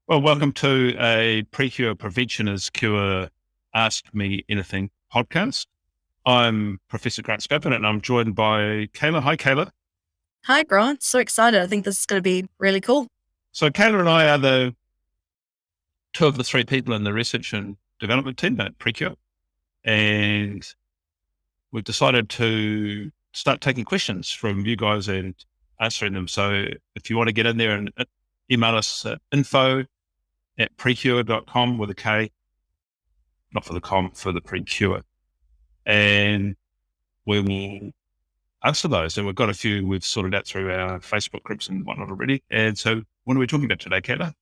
Well, welcome to a PREKURE Prevention is Cure Ask Me Anything podcast. I'm Professor Grant Schofield and I'm joined by Kayla. Hi, Kayla. Hi, Grant. So excited. I think this is going to be really cool. So Kayla and I are the two of the three people in the research and development team at PREKURE. And we've decided to start taking questions from you guys and answering them. So if you want to get in there and email us info@precure.com with a K, not for the com, for the PREKURE. And we will answer those. And we've got a few we've sorted out through our Facebook groups and whatnot already. And so what are we talking about today, Kayla?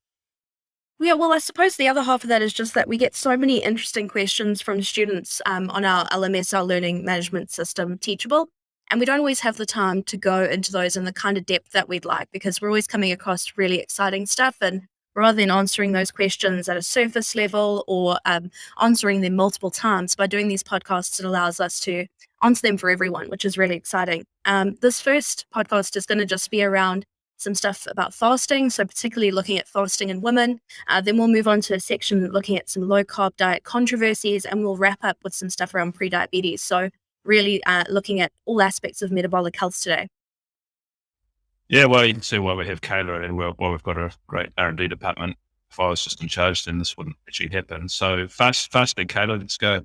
Yeah, well, I suppose the other half of that is just that we get so many interesting questions from students on our LMS, our Learning Management System, Teachable. And we don't always have the time to go into those in the kind of depth that we'd like because we're always coming across really exciting stuff. And rather than answering those questions at a surface level or answering them multiple times, by doing these podcasts, it allows us to answer them for everyone, which is really exciting. This first podcast is going to just be around some stuff about fasting, so particularly looking at fasting in women. Then we'll move on to a section looking at some low-carb diet controversies, and we'll wrap up with some stuff around pre-diabetes. So really looking at all aspects of metabolic health today. Yeah, well, you can see why we have Kayla and why we've got a great R&D department. If I was just in charge, then this wouldn't actually happen. So fasting, Kayla, let's go.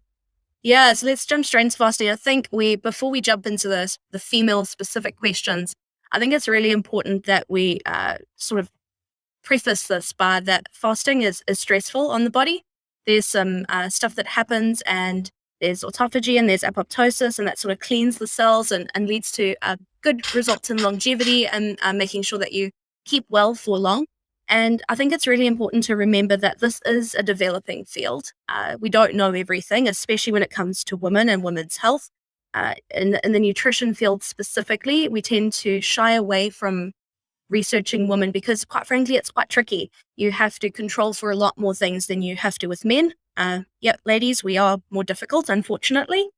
Yeah, so let's jump straight into fasting. I think before we jump into the female-specific questions, I think it's really important that we sort of preface this by that fasting is stressful on the body. There's some stuff that happens, and there's autophagy and there's apoptosis, and that sort of cleans the cells and leads to good results in longevity and making sure that you keep well for long. And I think it's really important to remember that this is a developing field. We don't know everything, especially when it comes to women and women's health. In the nutrition field specifically, we tend to shy away from researching women because, quite frankly, it's quite tricky. You have to control for a lot more things than you have to with men. Ladies, we are more difficult, unfortunately.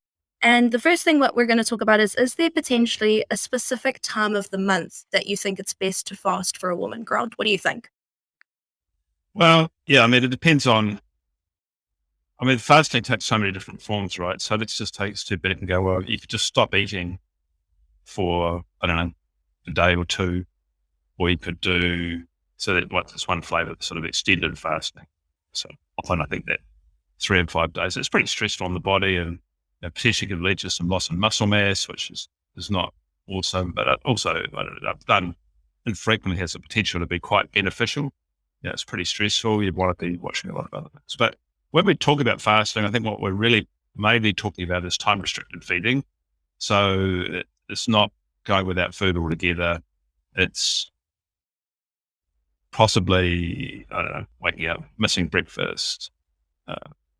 And the first thing that we're going to talk about is there potentially a specific time of the month that you think it's best to fast for a woman? Grant, what do you think? Well, yeah, I mean, it depends on, fasting takes so many different forms, right? So let's just take a step back and go, well, you could just stop eating for, I don't know, a day or two, or you could do, so that this one flavor, sort of extended fasting. So often I think that 3 and 5 days, it's pretty stressful on the body and potentially can lead to some loss in muscle mass, which is not awesome, but also done infrequently has the potential to be quite beneficial. Yeah, it's pretty stressful. You'd want to be watching a lot of other things. But when we talk about fasting, I think what we're really mainly talking about is time-restricted feeding. So it's not going without food altogether. It's possibly, I don't know, waking up, missing breakfast,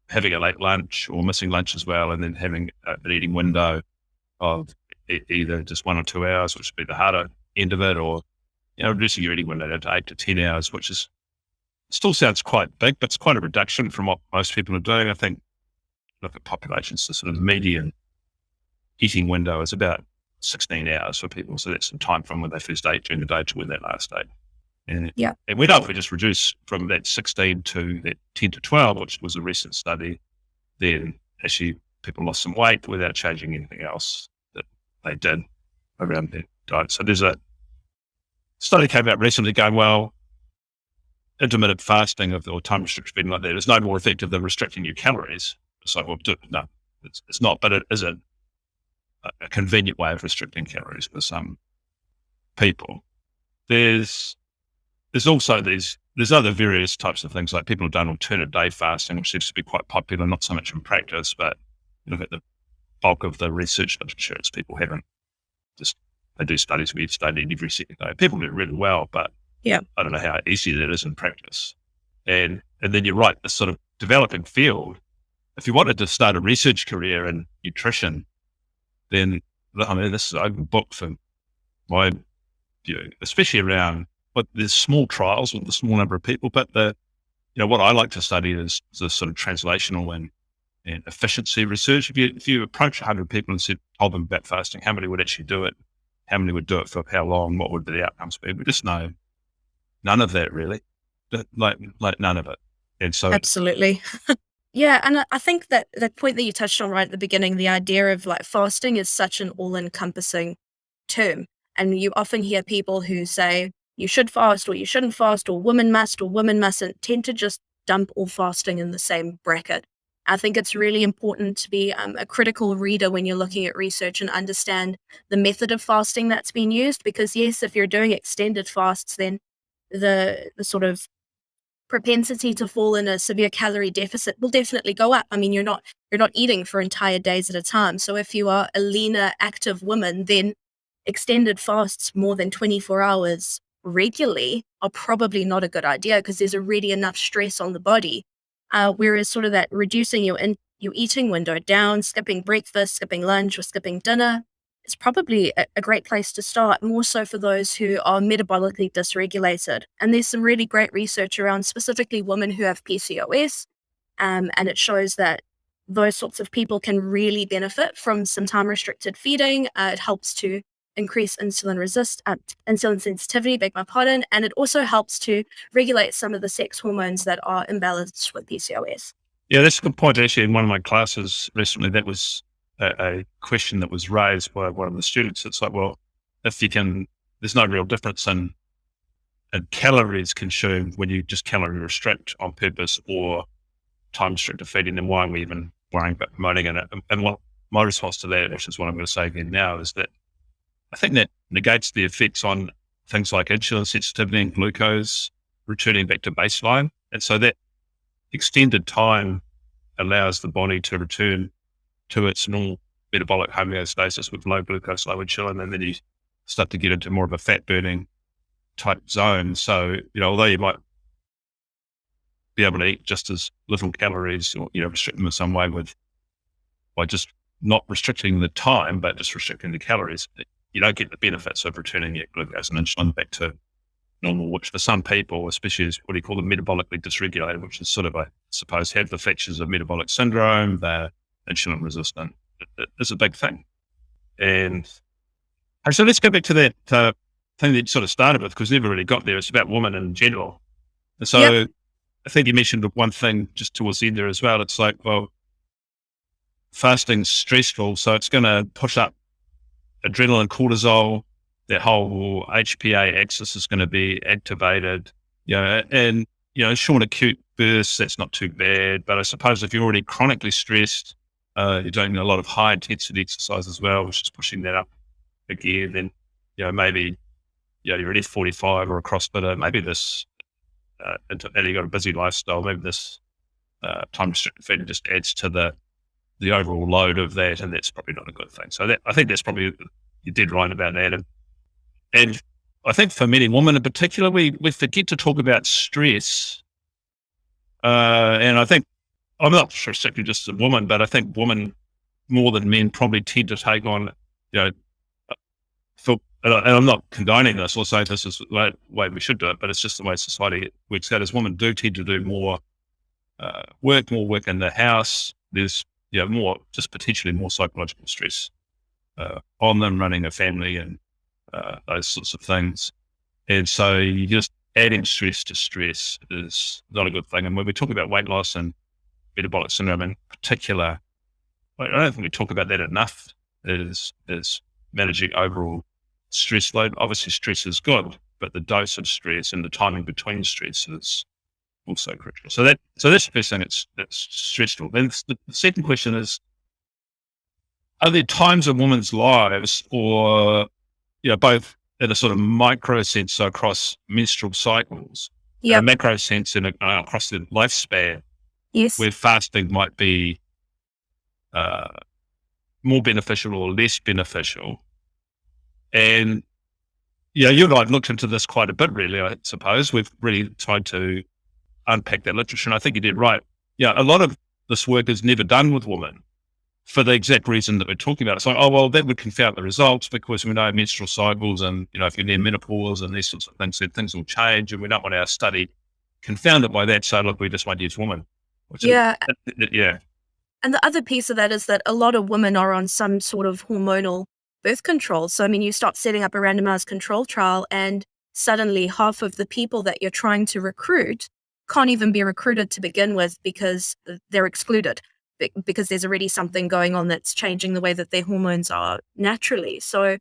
having a late lunch or missing lunch as well, and then having an eating window of either just 1 or 2 hours, which would be the harder end of it, or reducing your eating window to 8 to 10 hours, which is still sounds quite big, but it's quite a reduction from what most people are doing. I think, look at populations, the sort of median eating window is about 16 hours for people. So that's the time from when they first ate during the day to when they last ate. And we know if we just reduce from that 16 to that 10 to 12, which was a recent study, then actually people lost some weight without changing anything else that they did around their diet. So there's a study came out recently going, well, intermittent fasting or time restricted feeding like that is no more effective than restricting your calories. It's like, well, no, it's not, but it is a convenient way of restricting calories for some people. There's also there's other various types of things, like people have done alternate day fasting, which seems to be quite popular, not so much in practice, but look at the bulk of the research literature, it's people they do studies where you study every second day. People do it really well, but I don't know how easy that is in practice. And then you're right, this sort of developing field, if you wanted to start a research career in nutrition, then, I mean, this is an open book for my view, especially around, but there's small trials with a small number of people, but what I like to study is the sort of translational and efficiency research. If you approach 100 people and told them about fasting, how many would actually do it? How many would do it for how long? What would the outcomes be? We just know none of that really. like none of it. And so Absolutely. Yeah, and I think that the point that you touched on right at the beginning, the idea of like fasting is such an all-encompassing term. And you often hear people who say you should fast or you shouldn't fast or women must or women mustn't tend to just dump all fasting in the same bracket. I think it's really important to be a critical reader when you're looking at research and understand the method of fasting that's been used. Because yes, if you're doing extended fasts, then the sort of propensity to fall in a severe calorie deficit will definitely go up. I mean, you're not eating for entire days at a time. So if you are a leaner, active woman, then extended fasts more than 24 hours regularly are probably not a good idea because there's already enough stress on the body. Whereas sort of that reducing your eating window down, skipping breakfast, skipping lunch, or skipping dinner is probably a great place to start, more so for those who are metabolically dysregulated. And there's some really great research around specifically women who have PCOS, and it shows that those sorts of people can really benefit from some time-restricted feeding. It helps to increase insulin sensitivity, beg my pardon, and it also helps to regulate some of the sex hormones that are imbalanced with PCOS. yeah, that's a good point. Actually, in one of my classes recently, that was a question that was raised by one of the students. It's like, well, if you can, there's no real difference in calories consumed when you just calorie restrict on purpose or time restricted feeding, then why are we even worrying about promoting it? And what my response to that, which is what I'm going to say again now, is that I think that negates the effects on things like insulin sensitivity and glucose returning back to baseline. And so that extended time allows the body to return to its normal metabolic homeostasis with low glucose, low insulin, and then you start to get into more of a fat burning type zone. So, although you might be able to eat just as little calories or, restrict them in some way by just not restricting the time, but just restricting the calories, you don't get the benefits of returning your glucose and insulin back to normal, which for some people, especially as what do you call them, metabolically dysregulated, which is sort of, I suppose, have the features of metabolic syndrome, they're insulin resistant. It's a big thing. And so let's go back to that thing that you sort of started with, because we never really got there. It's about women in general. And so Yep. I think you mentioned one thing just towards the end there as well. It's like, well, fasting's stressful, so it's going to push up adrenaline, cortisol, that whole HPA axis is going to be activated, and, short acute bursts, that's not too bad. But I suppose if you're already chronically stressed, you're doing a lot of high intensity exercise as well, which is pushing that up again, then, maybe, you're an F45 or a CrossFitter, maybe this, and you've got a busy lifestyle, maybe this time restricted feeding just adds to the overall load of that, and that's probably not a good thing. So I think that's probably, you did right about that. And I think for many women in particular, we forget to talk about stress. And I think, I'm not strictly just a woman, but I think women more than men probably tend to take on, and I'm not condoning this or saying this is the way we should do it, but it's just the way society works out, as women do tend to do more work in the house. There's, just potentially more psychological stress on them running a family and those sorts of things. And so you just adding stress to stress is not a good thing. And when we talk about weight loss and metabolic syndrome in particular, I don't think we talk about that enough, is managing overall stress load. Obviously stress is good, but the dose of stress and the timing between stress is also critical. So that's the first thing that's stressful. Then the second question is, are there times in women's lives, or both in a sort of micro sense, so across menstrual cycles, and a Yep. macro sense across the lifespan, Yes. where fasting might be more beneficial or less beneficial? And you and I have looked into this quite a bit, really. I suppose we've really tried to unpack that literature, and I think you did right. A lot of this work is never done with women for the exact reason that we're talking about. It's like, oh, well, that would confound the results, because we know menstrual cycles and, if you're near menopause and these sorts of things, then things will change, and we don't want our study confounded by that. So look, we just want to use women. Yeah. Yeah. And the other piece of that is that a lot of women are on some sort of hormonal birth control. So, I mean, you start setting up a randomized control trial and suddenly half of the people that you're trying to recruit can't even be recruited to begin with because they're excluded, because there's already something going on that's changing the way that their hormones are naturally. So,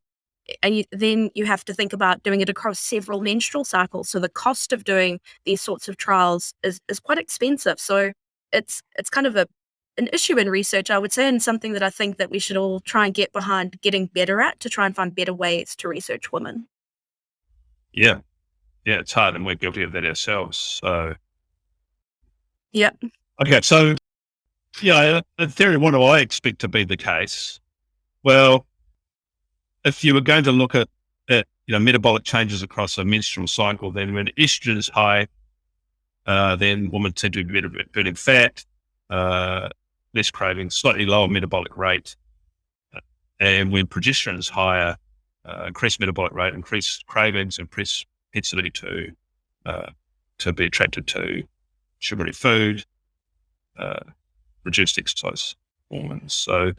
and then you have to think about doing it across several menstrual cycles. So the cost of doing these sorts of trials is quite expensive. So it's kind of an issue in research, I would say, and something that I think that we should all try and get behind getting better at, to try and find better ways to research women. Yeah. Yeah, it's hard, and we're guilty of that ourselves. So, yeah. Okay, so, yeah, in theory, what do I expect to be the case? Well, if you were going to look at metabolic changes across a menstrual cycle, then when estrogen is high, then women tend to be better at burning fat, less craving, slightly lower metabolic rate. And when progesterone is higher, increased metabolic rate, increased cravings, increased propensity to be attracted to sugary food, reduced exercise hormones. So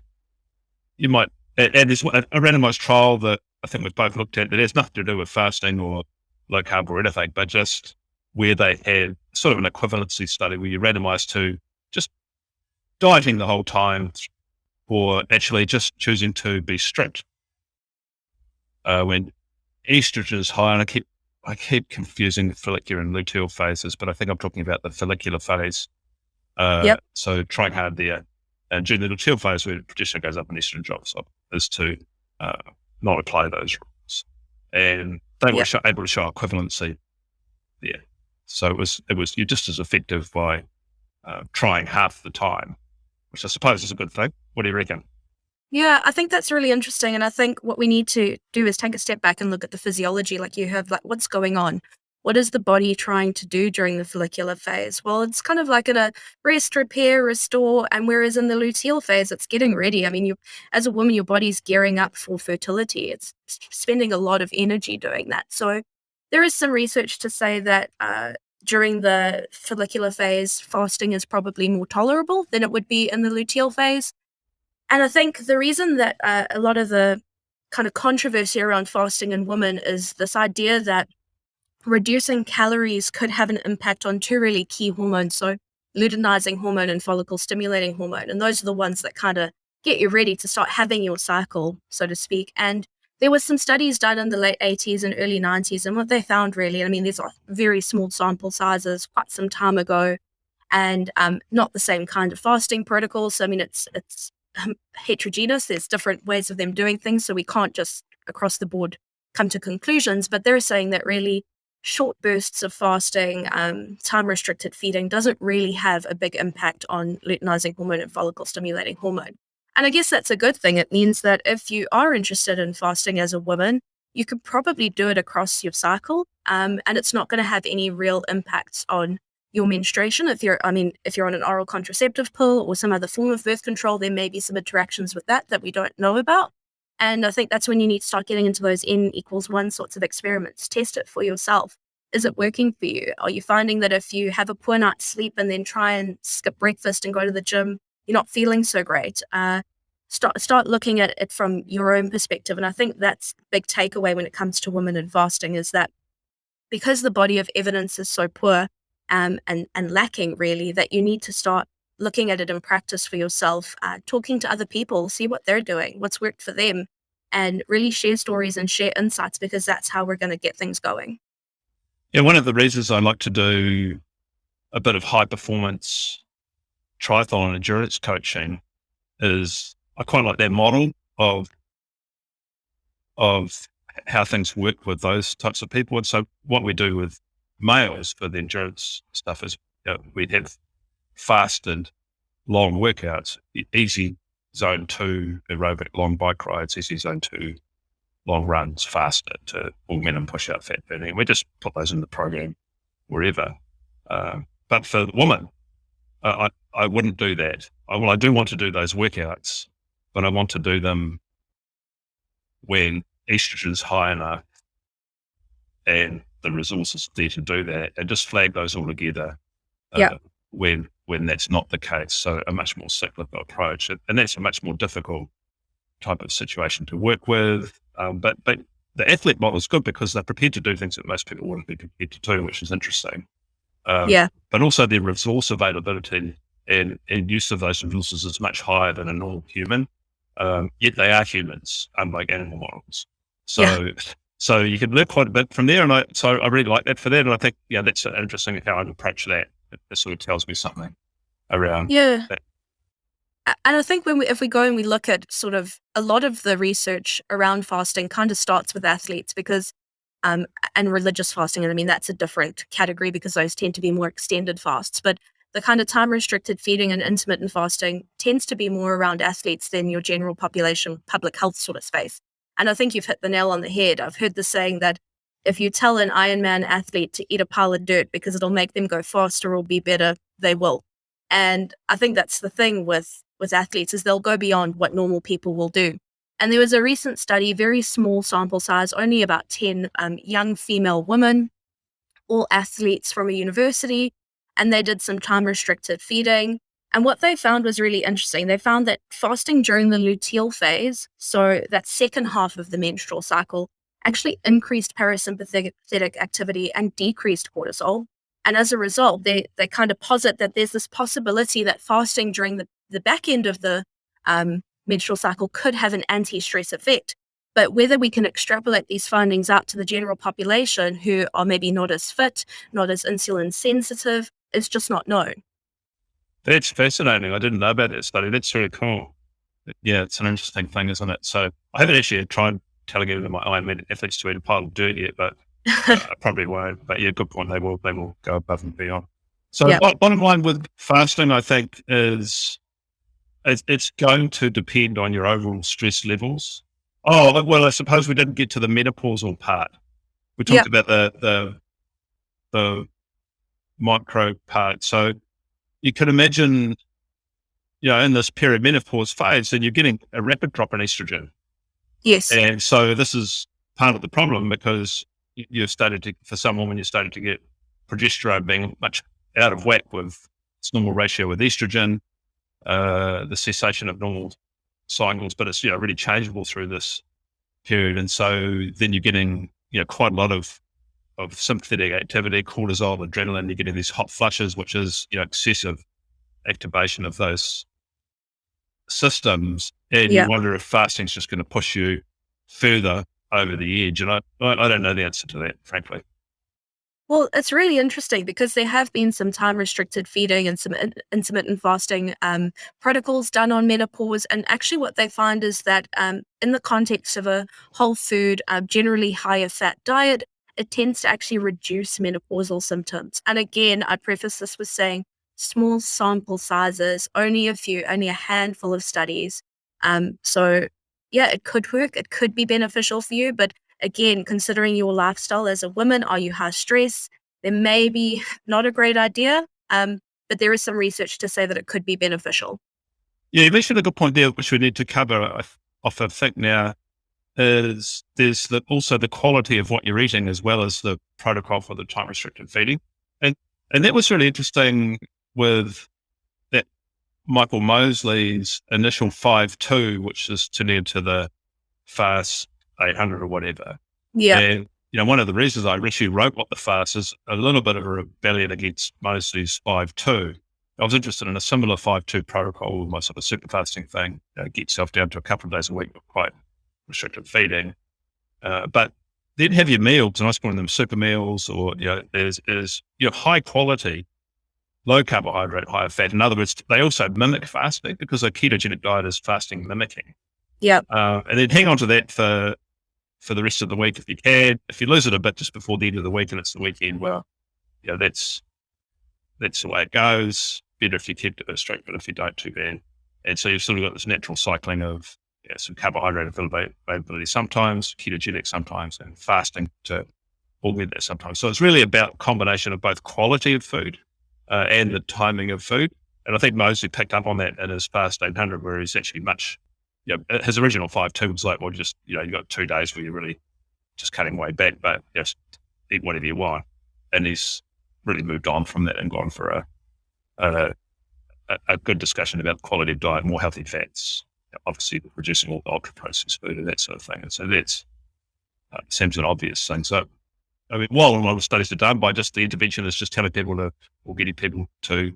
you might, and there's a randomized trial that I think we've both looked at that has nothing to do with fasting or low carb or anything, but just where they had sort of an equivalency study where you randomize to just dieting the whole time or actually just choosing to be strict. When estrogen is high, and I keep confusing the follicular and luteal phases, but I think I'm talking about the follicular phase. So trying hard there. And during the luteal phase where progesterone goes up and estrogen drops off, is to not apply those rules. And they were able to show equivalency there. So it was you're just as effective by trying half the time, which I suppose is a good thing. What do you reckon? Yeah, I think that's really interesting. And I think what we need to do is take a step back and look at the physiology. Like you have, like, what's going on? What is the body trying to do during the follicular phase? Well, it's kind of like in a rest, repair, restore. And whereas in the luteal phase, it's getting ready. I mean, as a woman, your body's gearing up for fertility. It's spending a lot of energy doing that. So there is some research to say that during the follicular phase, fasting is probably more tolerable than it would be in the luteal phase. And I think the reason that a lot of the kind of controversy around fasting in women is this idea that reducing calories could have an impact on two really key hormones, so luteinizing hormone and follicle stimulating hormone. And those are the ones that kind of get you ready to start having your cycle, so to speak. And there was some studies done in the late 80s and early 90s, and what they found really, I mean, these are very small sample sizes, quite some time ago, and not the same kind of fasting protocols. So, I mean, it's heterogeneous. There's different ways of them doing things, so we can't just across the board come to conclusions. But they're saying that really short bursts of fasting, time restricted feeding doesn't really have a big impact on luteinizing hormone and follicle stimulating hormone. And I guess that's a good thing. It means that if you are interested in fasting as a woman, you could probably do it across your cycle, and it's not going to have any real impacts on your menstruation. If you're on an oral contraceptive pill or some other form of birth control, there may be some interactions with that we don't know about. And I think that's when you need to start getting into those N=1 sorts of experiments. Test it for yourself. Is it working for you? Are you finding that if you have a poor night's sleep and then try and skip breakfast and go to the gym, you're not feeling so great? Start looking at it from your own perspective. And I think that's the big takeaway when it comes to women and fasting, is that because the body of evidence is so poor and lacking, really, that you need to start looking at it in practice for yourself, talking to other people, see what they're doing, what's worked for them, and really share stories and share insights, because that's how we're going to get things going. Yeah, one of the reasons I like to do a bit of high performance triathlon and endurance coaching is I quite like that model of how things work with those types of people. And so what we do with males for the endurance stuff is we have fasted long workouts, easy zone 2 aerobic long bike rides, easy zone 2 long runs, fasted to augment and push out fat burning. And we just put those in the program wherever. But for the woman, I wouldn't do that. I do want to do those workouts, but I want to do them when estrogen's high enough and the resources there to do that, and just flag those all together when that's not the case. So a much more cyclical approach, and that's a much more difficult type of situation to work with. But the athlete model is good because they're prepared to do things that most people wouldn't be prepared to do, which is interesting. Yeah. But also their resource availability and use of those resources is much higher than a normal human. Yet they are humans, unlike animal models. So, Yeah. so you can learn quite a bit from there. And I really like that for that. And I think, that's interesting how I'd approach that. It sort of tells me something around Yeah. that. And I think if we go and we look at sort of a lot of the research around fasting kind of starts with athletes because, and religious fasting, and I mean, that's a different category because those tend to be more extended fasts, but the kind of time restricted feeding and intermittent fasting tends to be more around athletes than your general population, public health sort of space. And I think you've hit the nail on the head. I've heard the saying that if you tell an Ironman athlete to eat a pile of dirt because it'll make them go faster or be better, they will. And I think that's the thing with athletes is they'll go beyond what normal people will do. And there was a recent study, very small sample size, only about 10 young female women, all athletes from a university, and they did some time restricted feeding. And what they found was really interesting. They found that fasting during the luteal phase, so that second half of the menstrual cycle, actually increased parasympathetic activity and decreased cortisol. And as a result, they kind of posit that there's this possibility that fasting during the back end of the menstrual cycle could have an anti-stress effect. But whether we can extrapolate these findings out to the general population who are maybe not as fit, not as insulin sensitive, is just not known. That's fascinating. I didn't know about that study. That's really cool. Yeah, it's an interesting thing, isn't it? So I haven't actually tried telling any of my Ironman athletes to eat a pile of dirt yet, but I probably won't. But yeah, good point. They will go above and beyond. So Yep. bottom line with fasting, I think, is it's going to depend on your overall stress levels. Oh, well, I suppose we didn't get to the menopausal part. We talked Yep. about the micro part. So you can imagine, in this perimenopause phase, and you're getting a rapid drop in estrogen. Yes. And so this is part of the problem because for some women, you started to get progesterone being much out of whack with its normal ratio with estrogen, the cessation of normal cycles, but it's, really changeable through this period. And so then you're getting, quite a lot of sympathetic activity, cortisol, adrenaline, you're getting these hot flushes, which is, excessive activation of those systems. And you Yeah. wonder if fasting's just going to push you further over the edge. And I don't know the answer to that, frankly. Well, it's really interesting because there have been some time restricted feeding and some intermittent fasting protocols done on menopause. And actually, what they find is that in the context of a whole food, generally higher fat diet, it tends to actually reduce menopausal symptoms. And again, I preface this with saying small sample sizes, only a handful of studies. So, yeah, it could work. It could be beneficial for you, but again, considering your lifestyle as a woman, are you high stress? There may be not a great idea, but there is some research to say that it could be beneficial. Yeah, you mentioned a good point there, which we need to cover off, I think now, is there's also the quality of what you're eating as well as the protocol for the time restricted feeding. And that was really interesting with that Michael Mosley's initial 5-2, which is to near to the fast 800 or whatever. Yeah. And, one of the reasons I actually wrote what the fast is a little bit of a rebellion against Mosley's 5-2. I was interested in a similar 5-2 protocol with my sort of super fasting thing, get yourself down to a couple of days a week with quite restricted feeding. But then have your meals, and I was calling them super meals, or, there's high quality, low carbohydrate, higher fat. In other words, they also mimic fasting because a ketogenic diet is fasting mimicking. Yeah. And then hang on to that for the rest of the week if you can. If you lose it a bit just before the end of the week and it's the weekend, well, that's the way it goes. Better if you keep it strict, but if you don't, too bad. And so you've sort of got this natural cycling of some carbohydrate availability sometimes, ketogenic sometimes, and fasting to augment that sometimes. So it's really about a combination of both quality of food and the timing of food. And I think Mosley picked up on that in his Fast 800, where he's actually much, his original 5-2 was like, well, just, you've got 2 days where you're really just cutting way back, but just eat whatever you want. And he's really moved on from that and gone for a good discussion about quality of diet, more healthy fats, obviously reducing all the ultra processed food and that sort of thing. And so seems an obvious thing. So, I mean, while a lot of studies are done by just the intervention is just telling people to, or getting people to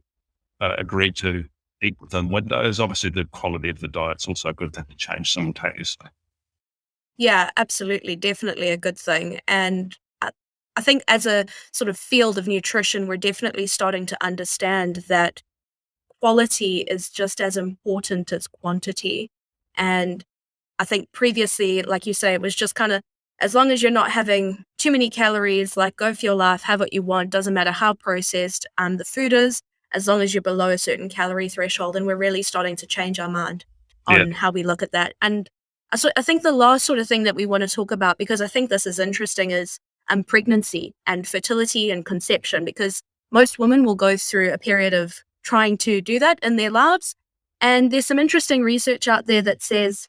agree to eat within windows, obviously the quality of the diet's also a good thing to change simultaneously. Yeah, absolutely. Definitely a good thing. And I think as a sort of field of nutrition, we're definitely starting to understand that quality is just as important as quantity. And I think previously, like you say, it was just kind of as long as you're not having too many calories, like go for your life, have what you want, doesn't matter how processed the food is, as long as you're below a certain calorie threshold. And we're really starting to change our mind Yeah, on how we look at that. And I think the last sort of thing that we want to talk about, because I think this is interesting, is pregnancy and fertility and conception, because most women will go through a period of trying to do that in their lives. And there's some interesting research out there that says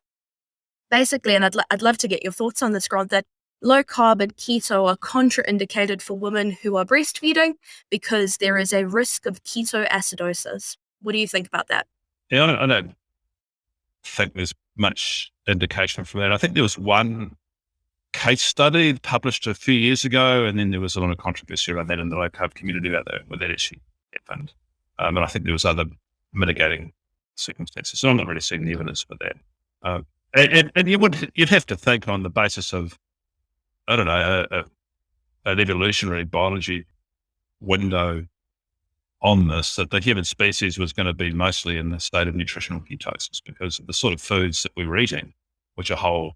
basically, and I'd love to get your thoughts on this, Grant, that low carb and keto are contraindicated for women who are breastfeeding because there is a risk of ketoacidosis. What do you think about that? yeah, I don't think there's much indication from that. I think there was one case study published a few years ago, and then there was a lot of controversy around that in the low carb community about that, where that actually happened. And I think there was other mitigating circumstances. So I'm not really seeing the evidence for that. And you'd have to think on the basis of, I don't know, an evolutionary biology window on this, that the human species was going to be mostly in the state of nutritional ketosis because of the sort of foods that we were eating, which are whole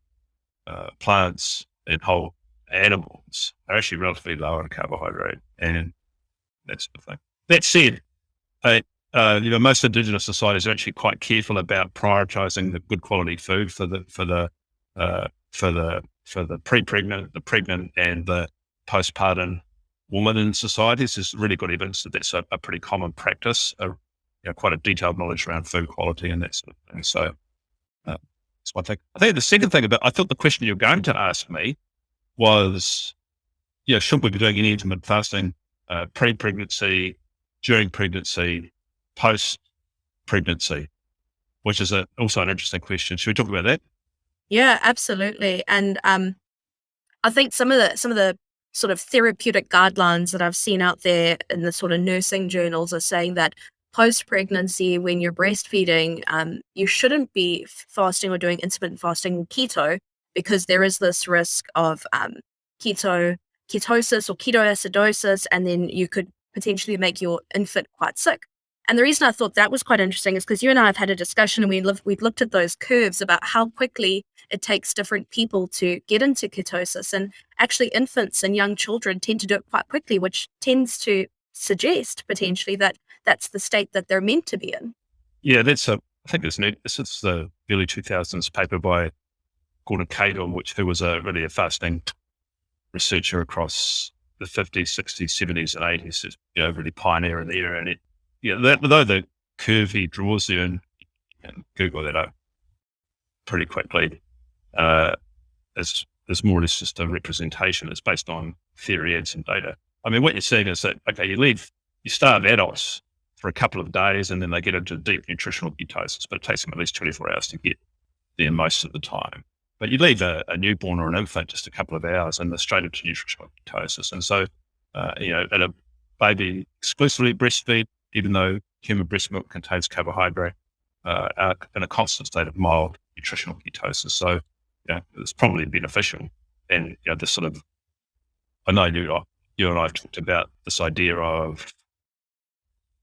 plants and whole animals, are actually relatively lower in carbohydrate and that sort of thing. That said, most Indigenous societies are actually quite careful about prioritising the good quality food for the pre-pregnant, the pregnant, and the postpartum woman in societies. There's really good evidence that that's a pretty common practice. Quite a detailed knowledge around food quality and that sort of thing. So that's one thing. I think the second thing I thought the question you're going to ask me was, should we be doing any intermittent fasting pre-pregnancy, during pregnancy, post-pregnancy, which is also an interesting question. Should we talk about that? Yeah, absolutely. And I think some of the sort of therapeutic guidelines that I've seen out there in the sort of nursing journals are saying that post-pregnancy, when you're breastfeeding, you shouldn't be fasting or doing intermittent fasting or keto, because there is this risk of ketosis or ketoacidosis, and then you could potentially make your infant quite sick. And the reason I thought that was quite interesting is because you and I have had a discussion, and we've looked at those curves about how quickly it takes different people to get into ketosis. And actually infants and young children tend to do it quite quickly, which tends to suggest potentially that that's the state that they're meant to be in. Yeah, I think it's neat. This is the early 2000s paper by Gordon Kayla, who was really a fasting researcher across the 50s, 60s, 70s, and 80s, is really pioneer in the era. And though the curve he draws there, and Google that up pretty quickly, is more or less just a representation. It's based on theory and some data. I mean, what you're seeing is that, okay, you starve adults for a couple of days and then they get into deep nutritional ketosis, but it takes them at least 24 hours to get there most of the time. But you leave a newborn or an infant just a couple of hours and they're straight into nutritional ketosis. And so, and a baby exclusively breastfeed, even though human breast milk contains carbohydrate, are in a constant state of mild nutritional ketosis. So, it's probably beneficial. And, this sort of, I know you and I have talked about this idea of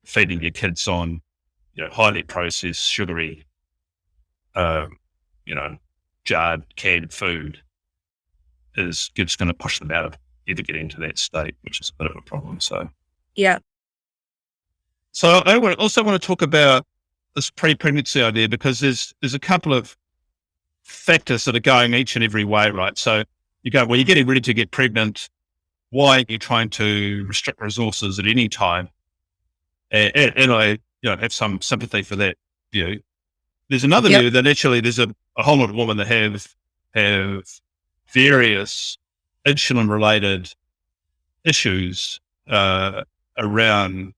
feeding your kids on, highly processed, sugary, jarred, canned food is just going to push them out of either getting into that state, which is a bit of a problem. So, yeah. So I also want to talk about this pre-pregnancy idea, because there's a couple of factors that are going each and every way, right? So you go, well, you're getting ready to get pregnant. Why are you trying to restrict resources at any time? And I have some sympathy for that view. There's another view that actually there's a whole lot of women that have various insulin-related issues around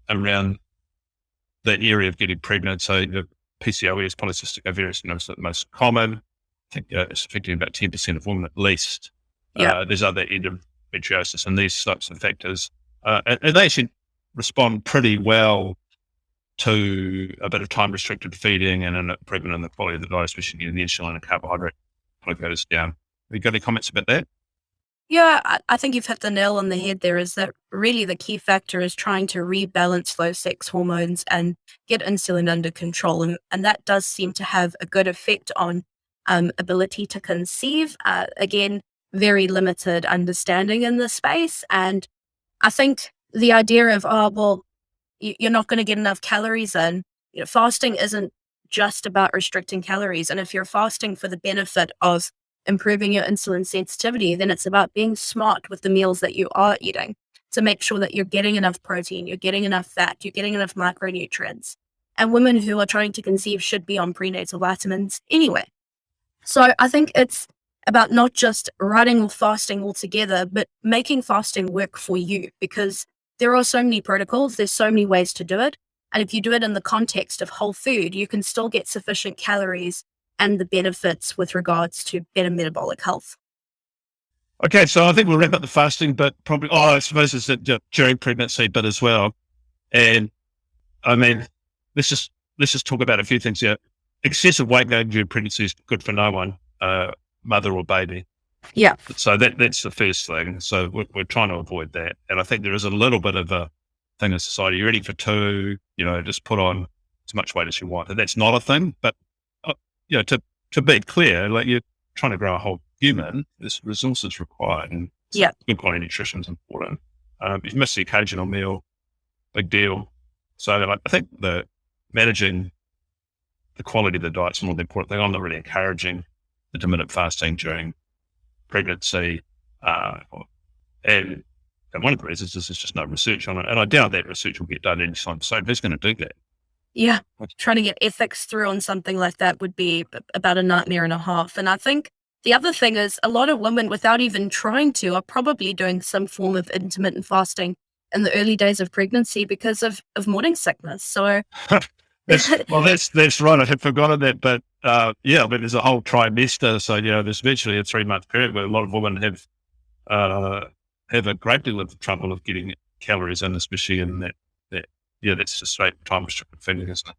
the area of getting pregnant. So the PCOS, polycystic ovarian syndrome, is the most common. think it's affecting about 10% of women at least. Yeah. There's other endometriosis and these types of factors. And they actually respond pretty well to a bit of time-restricted feeding and an improvement in the quality of the diet, especially getting the insulin and carbohydrate glucose down. Have you got any comments about that? Yeah, I think you've hit the nail on the head there, is that really the key factor is trying to rebalance those sex hormones and get insulin under control. And that does seem to have a good effect on ability to conceive. Again, very limited understanding in this space. And I think the idea of, oh, well, you're not going to get enough calories in, fasting isn't just about restricting calories. And if you're fasting for the benefit of improving your insulin sensitivity, then it's about being smart with the meals that you are eating to make sure that you're getting enough protein, you're getting enough fat, you're getting enough micronutrients. And women who are trying to conceive should be on prenatal vitamins anyway. So I think it's about not just writing off fasting altogether, but making fasting work for you, because there are so many protocols, there's so many ways to do it. And if you do it in the context of whole food, you can still get sufficient calories and the benefits with regards to better metabolic health. Okay, so I think we'll wrap up the fasting, but probably, I suppose it's during pregnancy bit as well. And I mean, let's just talk about a few things here. Excessive weight gain during pregnancy is good for no one, mother or baby. Yeah. So that's the first thing. So we're trying to avoid that. And I think there is a little bit of a thing in society. You're ready for two, just put on as much weight as you want. And that's not a thing, but to be clear, like, you're trying to grow a whole human, there's resources required, and good quality nutrition is important. If you miss the occasional meal, big deal. So I think managing the quality of the diet is more the important thing. I'm not really encouraging intermittent fasting during pregnancy, and one of the reasons is there's just no research on it, and I doubt that research will get done anytime soon. Who's going to do that? Yeah, trying to get ethics through on something like that would be about a nightmare and a half. And I think the other thing is, a lot of women, without even trying to, are probably doing some form of intermittent fasting in the early days of pregnancy because of morning sickness. So that's right. I had forgotten that, but there's a whole trimester. So there's virtually a 3-month period where a lot of women have a great deal of trouble of getting calories in, especially in that. That's just straight time restricted feeding, isn't it?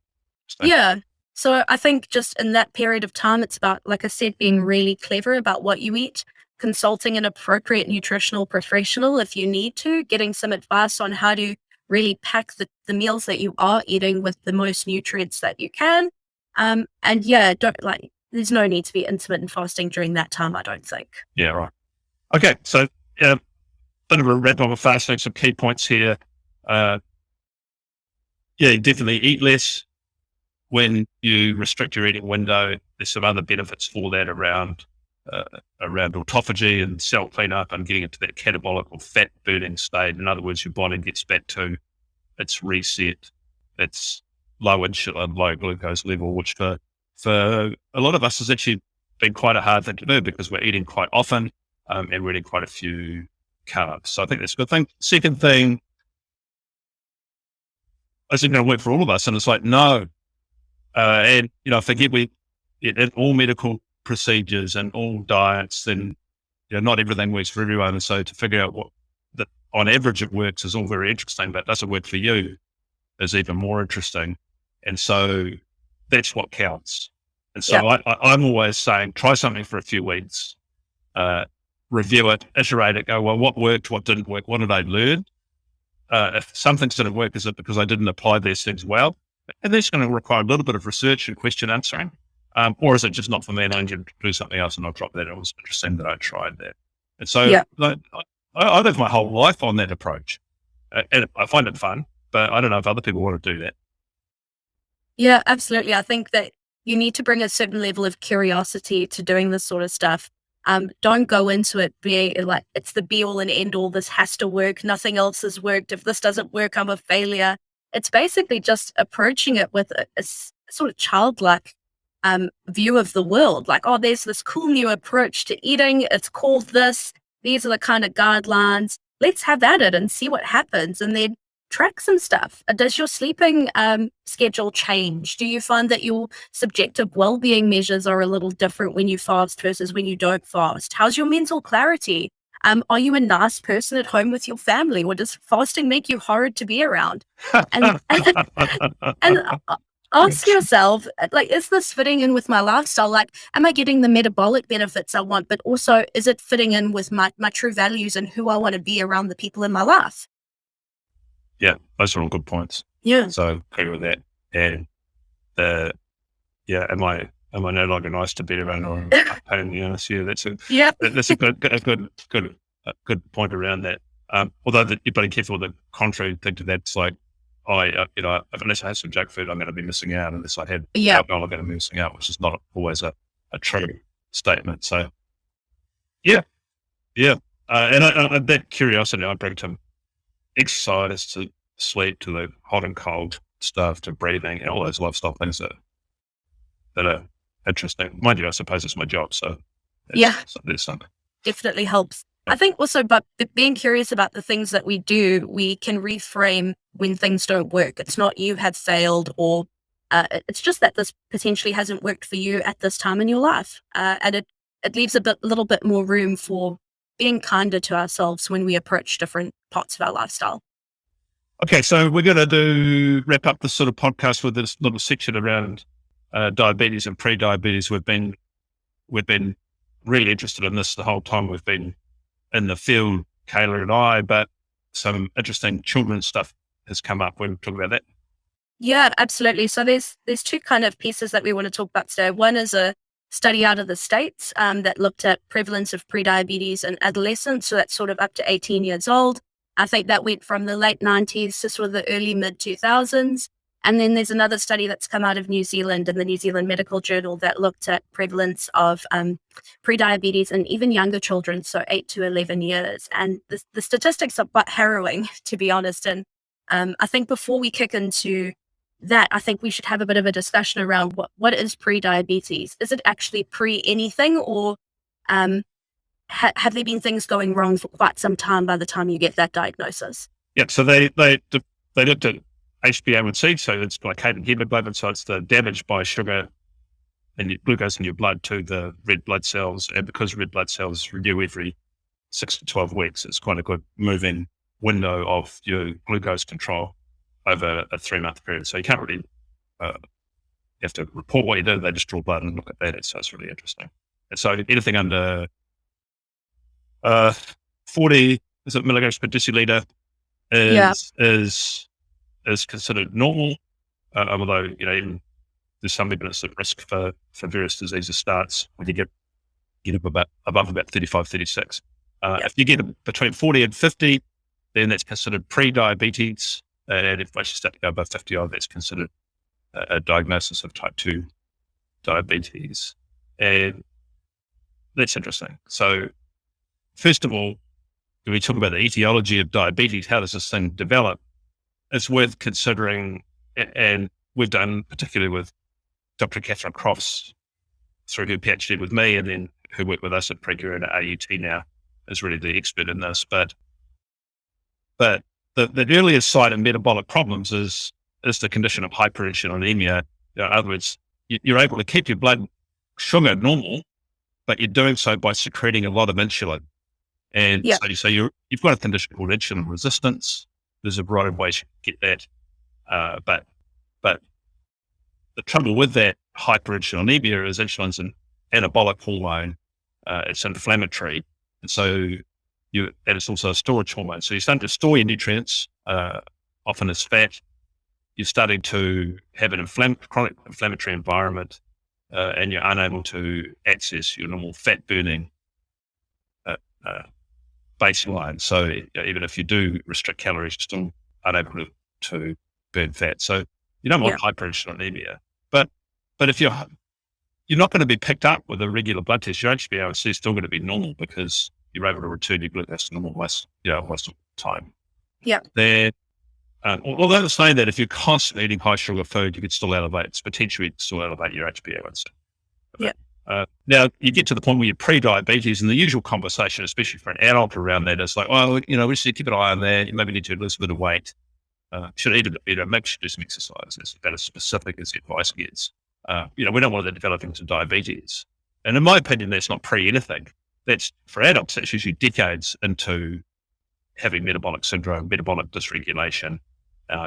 Yeah. So I think just in that period of time, it's about, like I said, being really clever about what you eat, consulting an appropriate nutritional professional if you need to, getting some advice on how to really pack the meals that you are eating with the most nutrients that you can. There's no need to be intermittent fasting during that time, I don't think. Yeah, right. Okay, so bit of a wrap up of fasting, some key points here. Definitely eat less when you restrict your eating window. There's some other benefits for that around autophagy and cell cleanup and getting into that catabolic or fat burning state. In other words, your body gets back to its reset, its low insulin, low glucose level, which for a lot of us has actually been quite a hard thing to do because we're eating quite often and we're eating quite a few carbs. So I think that's a good thing. Second thing, is it going to work for all of us? And it's like, no. And, forget in all medical procedures and all diets, then, not everything works for everyone. And so to figure out what that on average it works is all very interesting, but does it work for you is even more interesting. And so that's what counts. And so I'm always saying, try something for a few weeks, review it, iterate it, go, well, what worked, what didn't work, what did I learn? If some things didn't work, is it because I didn't apply these things well? And that's going to require a little bit of research and question answering. Or is it just not for me and I need to do something else and I'll drop that? It was interesting that I tried that. And so I live my whole life on that approach. And I find it fun, but I don't know if other people want to do that. Yeah, absolutely. I think that you need to bring a certain level of curiosity to doing this sort of stuff. Don't go into it being like, it's the be all and end all. This has to work. Nothing else has worked. If this doesn't work, I'm a failure. It's basically just approaching it with a sort of childlike view of the world. Like, oh, there's this cool new approach to eating. It's called this. These are the kind of guidelines. Let's have at it and see what happens. And then track some stuff. Does your sleeping schedule change? Do you find that your subjective well-being measures are a little different when you fast versus when you don't fast? How's your mental clarity? Are you a nice person at home with your family, or does fasting make you hard to be around? And and ask yourself, like, is this fitting in with my lifestyle? Like, am I getting the metabolic benefits I want, but also is it fitting in with my true values and who I want to be around the people in my life? Yeah, those are all good points. Yeah. So agree with that. And am I no longer nice to be around or pain in the ass? Yeah, that's a good point around that. Although you've got to be careful with the contrary thing to that. It's like, unless I have some junk food, I'm going to be missing out. Unless I had alcohol, I'm going to be missing out, which is not always a true statement. So, yeah. And that curiosity I bring to exercise, to sleep, to the hot and cold stuff, to breathing, and all those lifestyle things that are interesting. Mind you, I suppose it's my job, so there's something. Definitely helps. I think also, but being curious about the things that we do, we can reframe when things don't work. It's not you have failed, or it's just that this potentially hasn't worked for you at this time in your life. And it leaves a little bit more room for being kinder to ourselves when we approach different parts of our lifestyle. Okay, so we're going to wrap up this sort of podcast with this little section around diabetes and pre-diabetes. We've been really interested in this the whole time we've been in the field, Kayla and I, but some interesting children's stuff has come up. We'll talk about that. Yeah, absolutely. So there's two kind of pieces that we want to talk about today. One is a study out of the States that looked at prevalence of prediabetes in adolescents. So that's sort of up to 18 years old. I think that went from the late 90s to sort of the early mid 2000s. And then there's another study that's come out of New Zealand in the New Zealand Medical Journal that looked at prevalence of prediabetes in even younger children, so 8 to 11 years. And the statistics are quite harrowing, to be honest. And I think before we kick into that, I think we should have a bit of a discussion around what is pre-diabetes. Is it actually pre-anything, or have there been things going wrong for quite some time by the time you get that diagnosis? Yeah, so they looked at HbA1c, so it's glycated hemoglobin, so it's the damage by sugar and glucose in your blood to the red blood cells. And because red blood cells renew every 6 to 12 weeks, it's quite a good moving window of your glucose control over a 3-month period. So you can't really, you have to report what you did. They just draw blood and look at that. So it's really interesting. And so anything under 40 milligrams per deciliter is considered normal, although, even there's some evidence that risk for various diseases starts when you get above about 35, 36. If you get between 40 and 50, then that's considered pre-diabetes. And if you start to go above 50, that's considered a diagnosis of type 2 diabetes. And that's interesting. So first of all, when we talk about the etiology of diabetes, how does this thing develop? It's worth considering, and we've done particularly with Dr. Catherine Crofts through her PhD with me, and then who worked with us at PREKURE and at AUT now is really the expert in this. But the earliest sign of metabolic problems is the condition of hyperinsulinemia. In other words, you're able to keep your blood sugar normal, but you're doing so by secreting a lot of insulin. And so you've got a condition called insulin resistance. There's a variety of ways you can get that. But the trouble with that hyperinsulinemia is insulin's an anabolic hormone. It's inflammatory. And so and it's also a storage hormone. So you're starting to store your nutrients, often as fat. You're starting to have an chronic inflammatory environment, and you're unable to access your normal fat burning baseline. So even if you do restrict calories, you're still unable to burn fat. So you don't want hyperinsulinemia. But if you're not going to be picked up with a regular blood test, your HbA1c is still going to be normal because you're able to return your glucose to normal most of the time. Yeah. Although they're saying that if you're constantly eating high sugar food, you could still potentially elevate your HbA1c. Yeah. Now you get to the point where you're pre-diabetes, and the usual conversation, especially for an adult around that, is like, well, we just need to keep an eye on that. You maybe need to lose a bit of weight. should eat a mix, should do some exercise. It's about as specific as the advice gets. We don't want to develop into diabetes. And in my opinion, that's not anything. That's for adults, that's usually decades into having metabolic syndrome, metabolic dysregulation,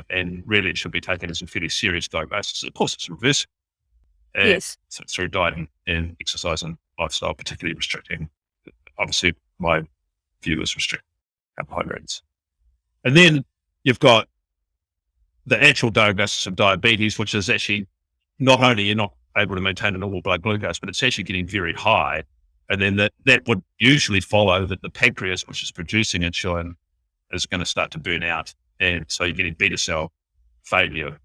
and really it should be taken as a fairly serious diagnosis. Of course, it's reversible. Yes. So through diet and exercise and lifestyle, particularly restricting. Obviously, my view is restrict carbohydrates. And then you've got the actual diagnosis of diabetes, which is actually not only you're not able to maintain a normal blood glucose, but it's actually getting very high. And then that would usually follow that the pancreas, which is producing insulin, is going to start to burn out. And so you're getting beta cell failure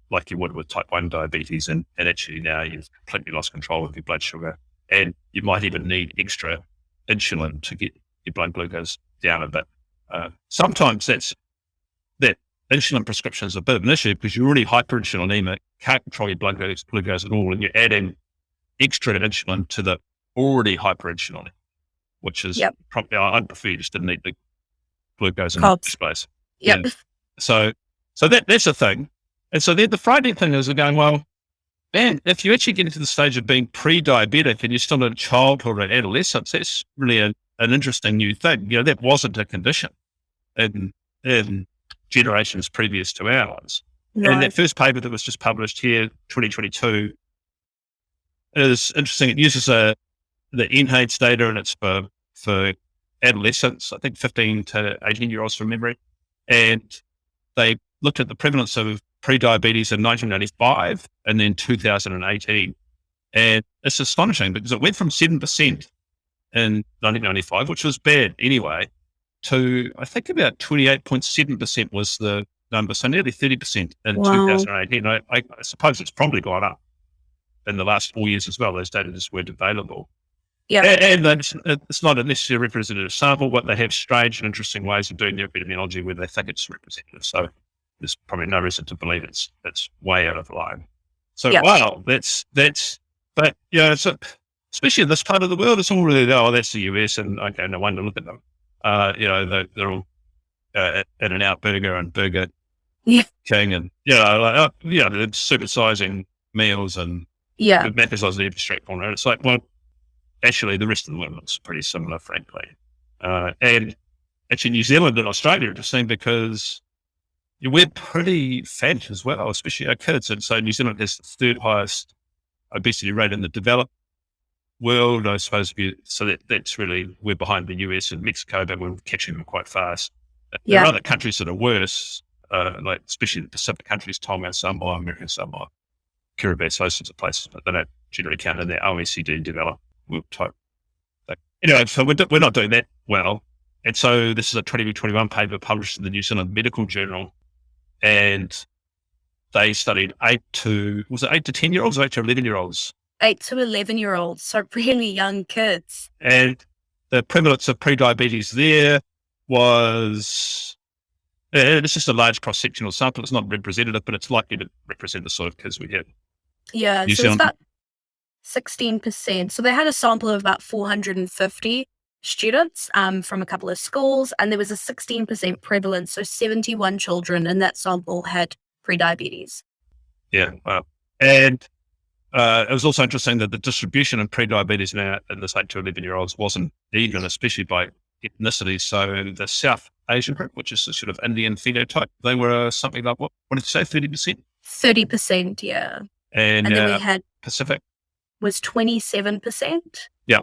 like you would with type 1 diabetes. And actually now you've completely lost control of your blood sugar. And you might even need extra insulin to get your blood glucose down a bit. Sometimes that insulin prescription is a bit of an issue because you're already hyperinsulinemic, can't control your blood glucose at all, and you're adding extra insulin to the already hyperinsulinemic, which is probably, I'd prefer you just didn't eat the glucose in the first place. Yep. Yeah. So that's the thing. And so then the frightening thing is we're going, well, man, if you actually get into the stage of being pre-diabetic and you're still in childhood and adolescence, that's really an interesting new thing. That wasn't a condition in generations previous to ours. Right. And that first paper that was just published here, 2022, is interesting. It uses the NHADES data, and it's for adolescents, I think 15 to 18-year-olds from memory. And they looked at the prevalence of pre-diabetes in 1995 and then 2018. And it's astonishing because it went from 7% in 1995, which was bad anyway, to I think about 28.7% was the number, so nearly 30% in 2018. I suppose it's probably gone up in the last 4 years as well. Those data just weren't available. Yeah, and it's not a necessarily representative sample, but they have strange and interesting ways of doing their epidemiology where they think it's representative. So there's probably no reason to believe it's way out of line. So wow, that's but so especially in this part of the world, it's all really that's the US, and okay, no wonder look at them. They're all In and Out Burger and Burger King, and they're supersizing meals and emphasizing the abstract on it. It's like, well, actually, the rest of the world looks pretty similar, frankly. And actually, New Zealand and Australia are interesting because we're pretty fat as well, especially our kids. And so New Zealand has the third highest obesity rate in the developed world, I suppose. That's really, we're behind the US and Mexico, but we're catching them quite fast. There are other countries that are worse, like especially the Pacific countries, Tonga, Samoa, American Samoa, Kiribati, those sorts of places, but they don't generally count in their OECD developed world type thing. So we're not doing that well. And so this is a 2021 paper published in the New Zealand Medical Journal, and they studied 8 to 10-year-olds or 8 to 11-year-olds? 8 to 11-year-olds, so really young kids. And the prevalence of prediabetes there was, it's just a large cross-sectional sample. It's not representative, but it's likely to represent the sort of kids we have. Yeah, so it's about 16%. So they had a sample of about 450 students from a couple of schools, and there was a 16% prevalence. So 71 children in that sample had prediabetes. Yeah, wow. And it was also interesting that the distribution of prediabetes now in this 8 to 11-year-olds wasn't even, especially by ethnicity. So the South Asian group, which is a sort of Indian phenotype, they were something like, what did you say, 30%? 30%, yeah. And then we had Pacific was 27%. Yeah.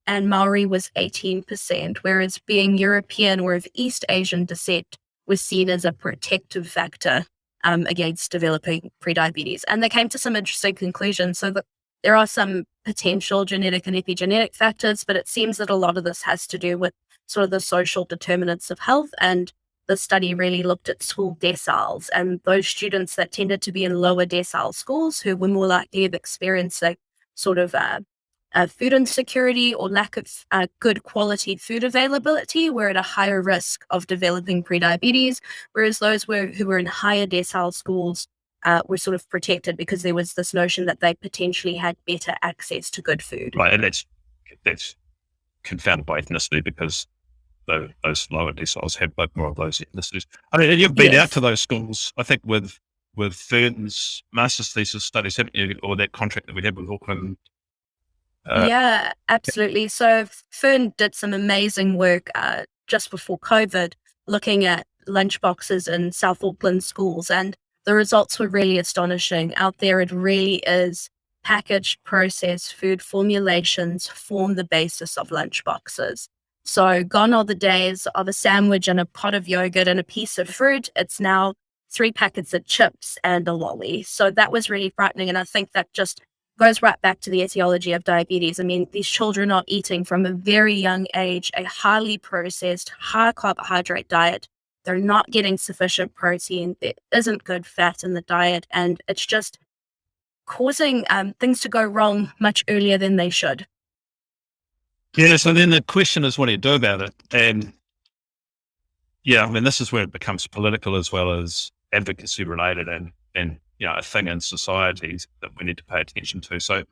And Maori was 18%, whereas being European or of East Asian descent was seen as a protective factor against developing prediabetes. And they came to some interesting conclusions. So that there are some potential genetic and epigenetic factors, but it seems that a lot of this has to do with sort of the social determinants of health. And the study really looked at school deciles, and those students that tended to be in lower decile schools who were more likely of experiencing sort of food insecurity or lack of good quality food availability were at a higher risk of developing prediabetes, whereas those who were in higher decile schools were sort of protected because there was this notion that they potentially had better access to good food. Right, and that's confounded by ethnicity because those lower deciles have both more of those ethnicities. I mean, and you've been out to those schools, I think, with Fern's master's thesis studies, haven't you? Or that contract that we had with Auckland. Yeah, absolutely. So Fern did some amazing work just before COVID, looking at lunchboxes in South Auckland schools, and the results were really astonishing. Out there, it really is packaged, processed food formulations form the basis of lunchboxes. So gone are the days of a sandwich and a pot of yogurt and a piece of fruit. It's now 3 packets of chips and a lolly. So that was really frightening, and I think that just goes right back to the etiology of diabetes. I mean, these children are eating from a very young age a highly processed, high carbohydrate diet. They're not getting sufficient protein. There isn't good fat in the diet, and it's just causing things to go wrong much earlier than they should. Yeah, so then the question is, what do you do about it? And yeah, I mean, this is where it becomes political as well as advocacy related and a thing in societies that we need to pay attention to. So,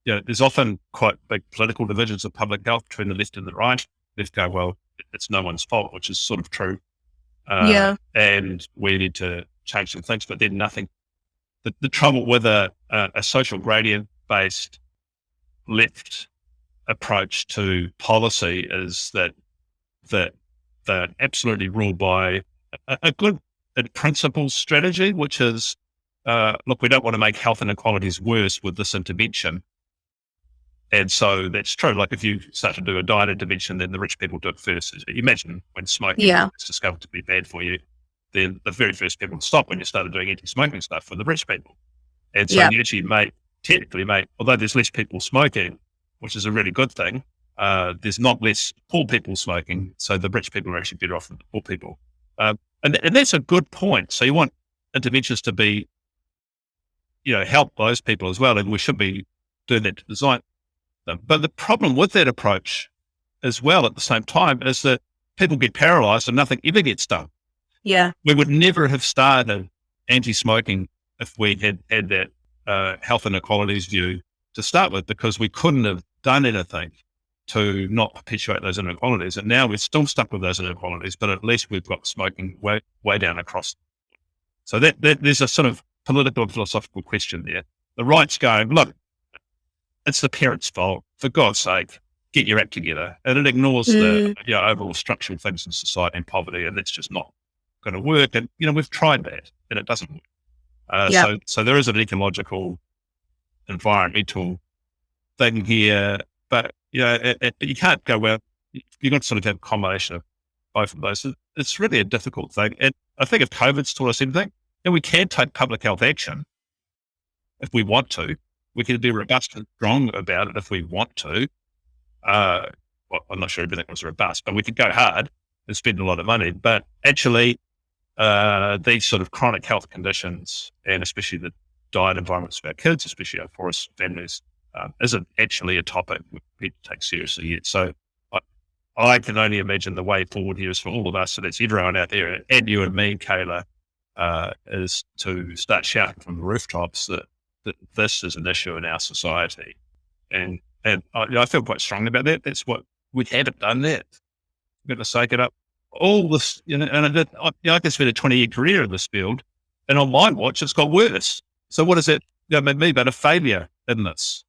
there's often quite big political divisions of public health between the left and the right. Left go, well, it's no one's fault, which is sort of true. And we need to change some things, but then nothing. The trouble with a social gradient based left approach to policy is that they're absolutely ruled by a good principle strategy, which is, look, we don't want to make health inequalities worse with this intervention. And so that's true. Like if you start to do a diet intervention, then the rich people do it first. Imagine when smoking is discovered to be bad for you, then the very first people to stop when you started doing anti-smoking stuff for the rich people. And so you actually technically, although there's less people smoking, which is a really good thing, there's not less poor people smoking. So the rich people are actually better off than the poor people. And that's a good point. So you want interventions to be, help those people as well. And we should be doing that to design them. But the problem with that approach as well at the same time is that people get paralyzed and nothing ever gets done. Yeah. We would never have started anti-smoking if we had that health inequalities view to start with, because we couldn't have done anything to not perpetuate those inequalities. And now we're still stuck with those inequalities, but at least we've got smoking way down across. So that there's a sort of political and philosophical question there. The right's going, look, it's the parents' fault. For God's sake, get your act together. And it ignores the overall structural things in society and poverty, and that's just not going to work. And, we've tried that and it doesn't work. So there is an ecological, environmental thing here, but, you can't go, well, you've got to sort of have a combination of both of those. It's really a difficult thing. And I think if COVID's taught us anything, and we can take public health action if we want to. We can be robust and strong about it if we want to. Well, I'm not sure everything was robust, but we could go hard and spend a lot of money. But actually, these sort of chronic health conditions, and especially the diet environments of our kids, especially our forest families, isn't actually a topic we need to take seriously yet. So I can only imagine the way forward here is for all of us, so that's everyone out there, and you and me, Kayla, is to start shouting from the rooftops that this is an issue in our society. And I feel quite strongly about that. That's what we haven't done that. We're going to soak it up. All this, and I can spend a 20-year career in this field, and on my watch, it's got worse. So what does it make me but a failure in this?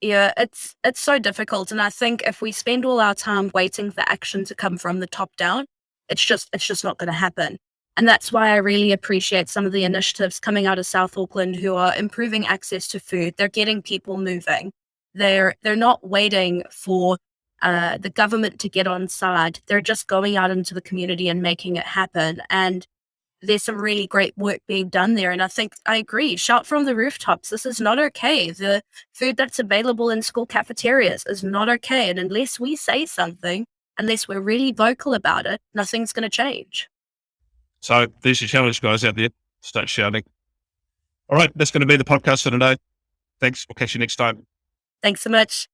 Yeah, it's so difficult. And I think if we spend all our time waiting for action to come from the top down, it's just not going to happen. And that's why I really appreciate some of the initiatives coming out of South Auckland who are improving access to food. They're getting people moving. They're not waiting for the government to get on side. They're just going out into the community and making it happen. And there's some really great work being done there. And I think I agree. Shout from the rooftops. This is not okay. The food that's available in school cafeterias is not okay. And unless we say something, unless we're really vocal about it, nothing's going to change. So there's your challenge, guys out there. Start shouting. All right, that's going to be the podcast for today. Thanks. We'll catch you next time. Thanks so much.